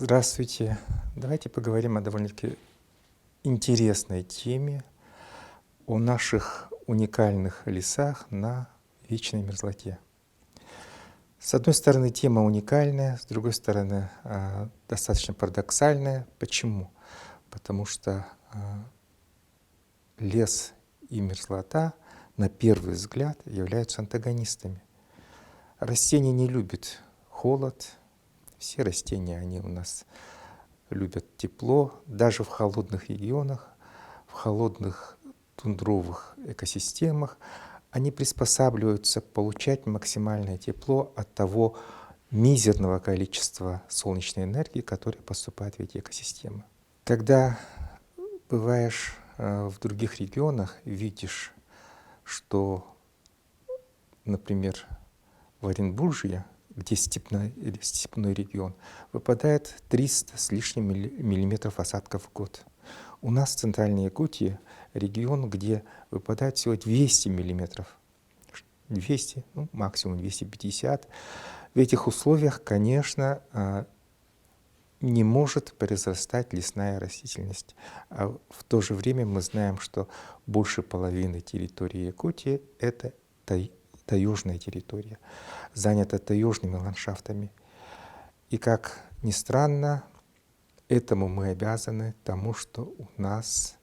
Здравствуйте. Давайте поговорим о довольно-таки интересной теме, о наших уникальных лесах на вечной мерзлоте. С одной стороны, тема уникальная, с другой стороны, достаточно парадоксальная. Почему? Потому что лес и мерзлота, на первый взгляд, являются антагонистами. Растения не любят холод. Все растения, они у нас любят тепло, даже в холодных регионах, в холодных тундровых экосистемах. Они приспосабливаются получать максимальное тепло от того мизерного количества солнечной энергии, которое поступает в эти экосистемы. Когда бываешь в других регионах, видишь, что, например, в Оренбурге, где степной регион, выпадает 300 с лишним миллиметров осадков в год. У нас в Центральной Якутии регион, где выпадает всего 200 миллиметров. 200, максимум 250. В этих условиях, конечно, не может произрастать лесная растительность. А в то же время мы знаем, что больше половины территории Якутии – это таежная территория, занята таежными ландшафтами. И как ни странно, этому мы обязаны тому, что у нас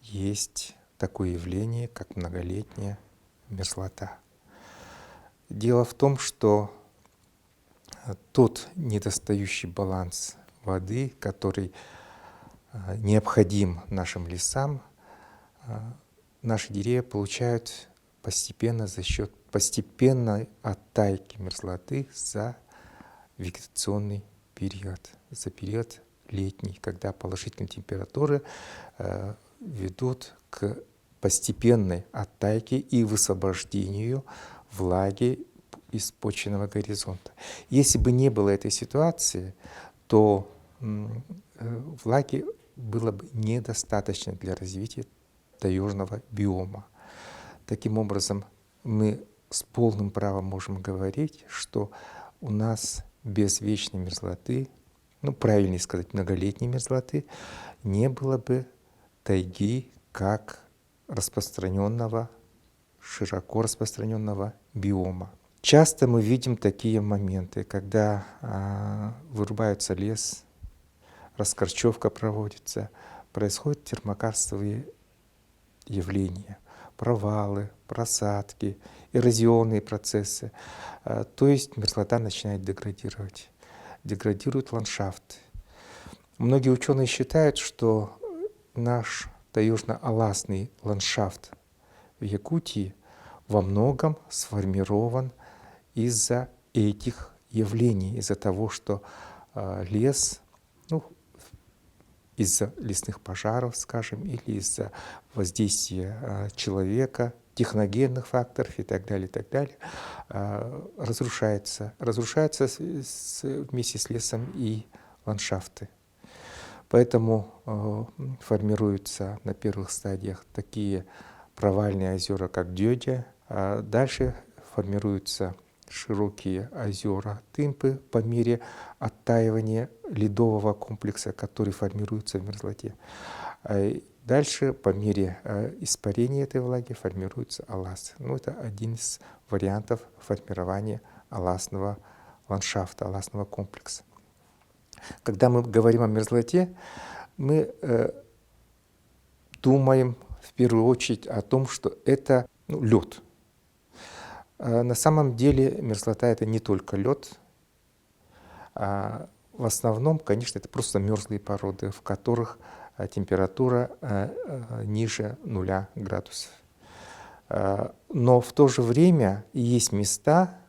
есть такое явление, как многолетняя мерзлота. Дело в том, что тот недостающий баланс воды, который необходим нашим лесам, наши деревья получают постепенно за счет постепенной оттайки мерзлоты за вегетационный период, за период летний, когда положительные температуры ведут к постепенной оттайке и высвобождению влаги из почвенного горизонта. Если бы не было этой ситуации, то влаги было бы недостаточно для развития таежного биома. Таким образом, мы с полным правом можем говорить, что у нас без вечной мерзлоты, правильнее сказать, многолетней мерзлоты, не было бы тайги как распространенного, широко распространенного биома. Часто мы видим такие моменты, когда вырубается лес, раскорчевка проводится, происходят термокарстовые явления, провалы, просадки, эрозионные процессы. То есть мерзлота начинает деградировать. Деградирует ландшафт. Многие ученые считают, что наш таежно-аласный ландшафт в Якутии во многом сформирован из-за этих явлений, из-за того, что лес, из-за лесных пожаров, скажем, или из-за воздействия человека, техногенных факторов и так далее, разрушается вместе с лесом и ландшафты. Поэтому формируются на первых стадиях такие провальные озера, как Дёдя, а дальше формируются широкие озера Тымпы по мере оттаивания ледового комплекса, который формируется в мерзлоте. Дальше по мере испарения этой влаги формируется алас. Это один из вариантов формирования аласного ландшафта, аласного комплекса. Когда мы говорим о мерзлоте, мы думаем в первую очередь о том, что это лед. На самом деле мерзлота — это не только лед. В основном, конечно, это просто мерзлые породы, в которых температура ниже 0 градусов. Но в то же время есть места,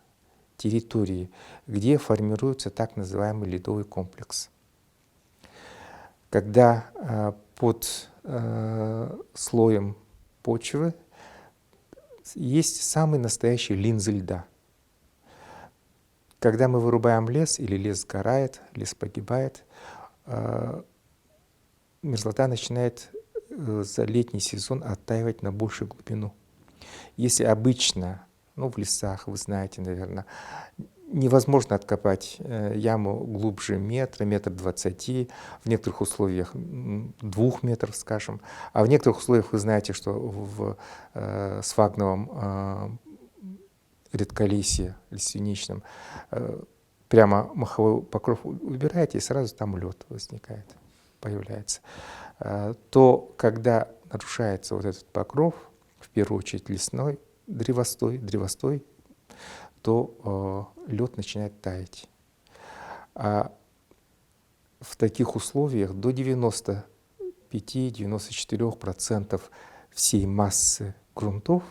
территории, где формируется так называемый ледовый комплекс. Когда под слоем почвы есть самые настоящие линзы льда. Когда мы вырубаем лес, или лес сгорает, лес погибает, мерзлота начинает за летний сезон оттаивать на большую глубину. Если обычно, в лесах, вы знаете, наверное, невозможно откопать яму глубже метра, 1,20 м, в некоторых условиях 2 метров, скажем. А в некоторых условиях вы знаете, что в сфагновом редколесье лиственничном прямо маховой покров убираете, и сразу там лед возникает, появляется. То когда нарушается вот этот покров, в первую очередь лесной, древостой, то лед начинает таять. А в таких условиях до 95-94% всей массы грунтов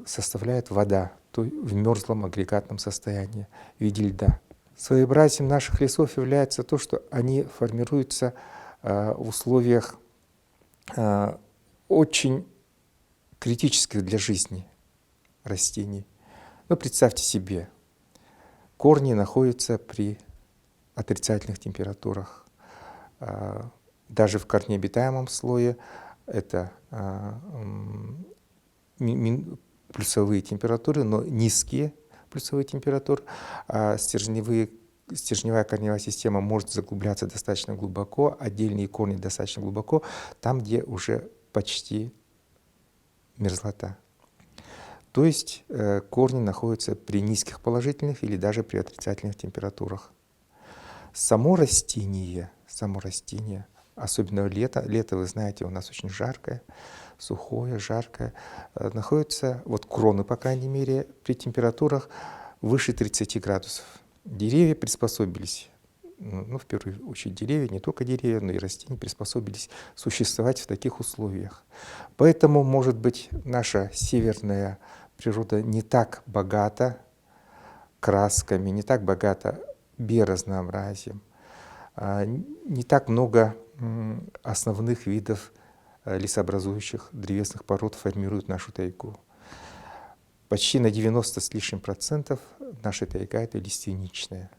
составляет вода, то в мерзлом агрегатном состоянии в виде льда. Своеобразием наших лесов является то, что они формируются в условиях очень критических для жизни растений. Ну, представьте себе, корни находятся при отрицательных температурах. Даже в корнеобитаемом слое это плюсовые температуры, но низкие плюсовые температуры. Стержневая корневая система может заглубляться достаточно глубоко, отдельные корни достаточно глубоко, там, где уже почти мерзлота. То есть корни находятся при низких положительных или даже при отрицательных температурах. Само растение, особенно лето, вы знаете, у нас очень жаркое, сухое, жаркое, находится, вот кроны, по крайней мере, при температурах выше 30 градусов. Деревья приспособились, ну, в первую очередь деревья, не только деревья, но и растения приспособились существовать в таких условиях. Поэтому, может быть, наша северная природа не так богата красками, не так богата биоразнообразием, не так много основных видов лесообразующих древесных пород формируют нашу тайгу. Почти на 90 с лишним процентов наша тайга — это лиственничная.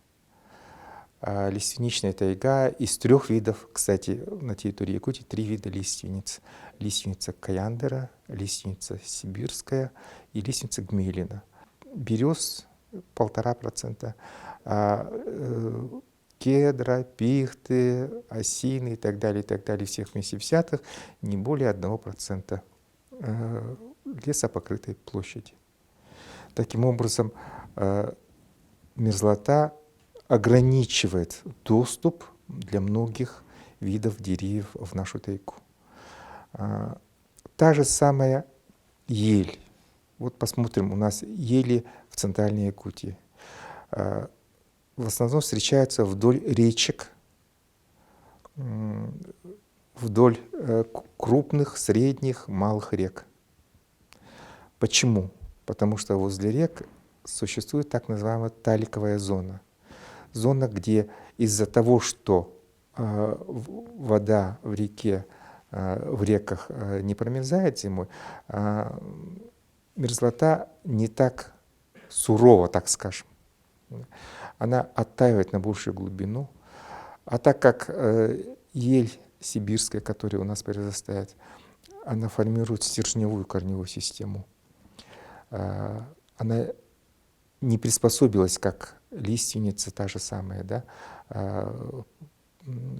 Лиственничная тайга из 3 видов, кстати, на территории Якутии 3 вида лиственниц. Лиственница Каяндера, лиственница Сибирская и лиственница Гмелина. Берез 1,5%, кедра, пихты, осины и так далее, всех вместе взятых не более 1% лесопокрытой площади. Таким образом, мерзлота ограничивает доступ для многих видов деревьев в нашу тайгу. Та же самая ель. Вот посмотрим, у нас ели в Центральной Якутии. В основном встречаются вдоль речек, вдоль крупных, средних, малых рек. Почему? Потому что возле рек существует так называемая таликовая зона. Зона, где из-за того, что вода в реке, в реках не промерзает зимой, мерзлота не так сурова, так скажем. Она оттаивает на большую глубину. А так как ель сибирская, которая у нас произрастает, она формирует стержневую корневую систему. Она не приспособилась, как лиственница та же самая, да,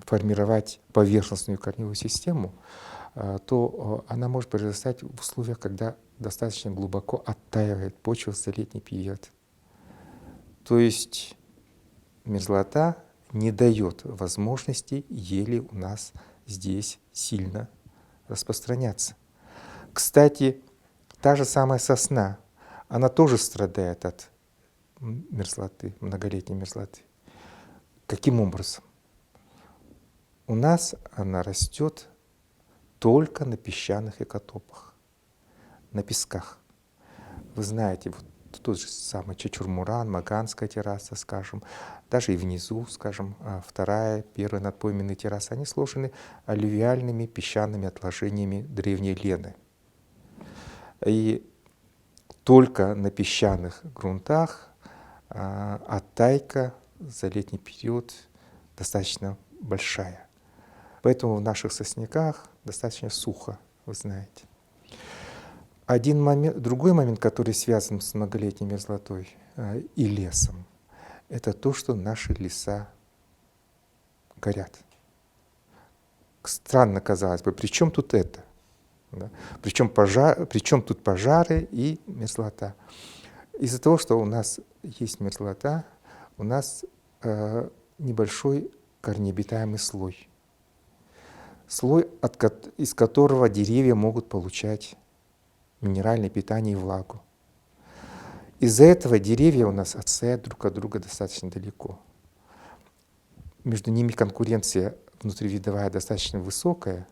формировать поверхностную корневую систему, то она может произрастать в условиях, когда достаточно глубоко оттаивает почва за летний период. То есть мерзлота не дает возможности ели у нас здесь сильно распространяться. Кстати, та же самая сосна, она тоже страдает от мерзлоты, многолетней мерзлоты. Каким образом? У нас она растет только на песчаных экотопах, на песках. Вы знаете, вот тот же самый Чачурмуран, Маганская терраса, скажем, даже и внизу, скажем, вторая, первая надпойменная терраса, они сложены аллювиальными песчаными отложениями древней Лены. И только на песчаных грунтах оттайка за летний период достаточно большая. Поэтому в наших сосняках достаточно сухо, вы знаете. Один момент, другой момент, который связан с многолетней мерзлотой и лесом, это то, что наши леса горят. Странно, казалось бы, при чем тут это? Да? Причем тут пожары и мерзлота? Из-за того, что у нас есть мерзлота, у нас небольшой корнеобитаемый слой. Слой, из которого деревья могут получать минеральное питание и влагу. Из-за этого деревья у нас отстоят друг от друга достаточно далеко. Между ними конкуренция внутривидовая достаточно высокая.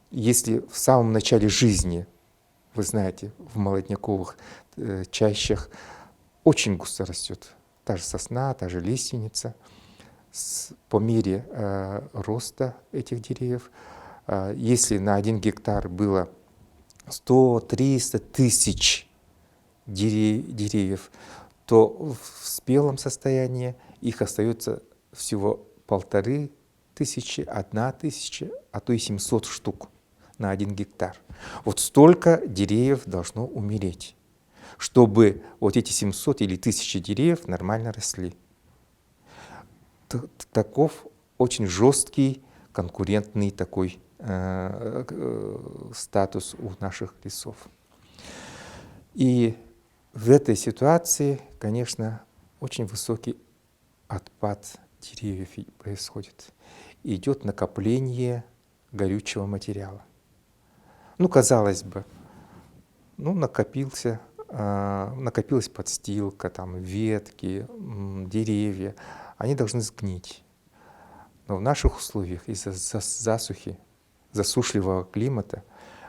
Если в самом начале жизни, вы знаете, в молодняковых чащах очень густо растет та же сосна, та же лиственница, по мере роста этих деревьев, если на 1 гектар было 100-300 тысяч деревьев, то в спелом состоянии их остается всего 1500, 1000, а то и 700 штук на 1 гектар. Вот столько деревьев должно умереть, чтобы вот эти 700 или 1000 деревьев нормально росли. Таков очень жесткий конкурентный такой статус у наших лесов. И в этой ситуации, конечно, очень высокий отпад деревьев происходит. И идет накопление горючего материала. Ну, казалось бы, накопилась подстилка, там, ветки, деревья, они должны сгнить. Но в наших условиях из-за засухи, засушливого климата,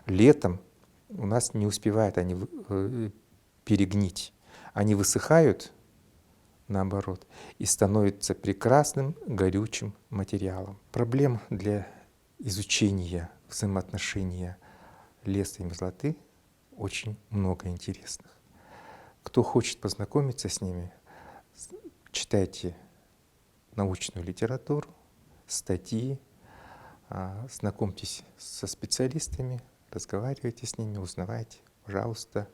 летом у нас не успевают они перегнить. Они высыхают, наоборот, и становятся прекрасным горючим материалом. Проблем для изучения взаимоотношения леса и мерзлоты очень много интересных. Кто хочет познакомиться с ними, читайте научную литературу, статьи, знакомьтесь со специалистами, разговаривайте с ними, узнавайте, пожалуйста.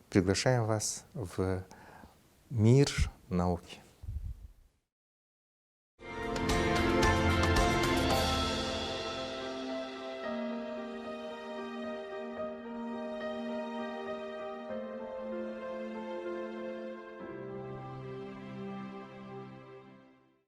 Приглашаем вас в мир науки.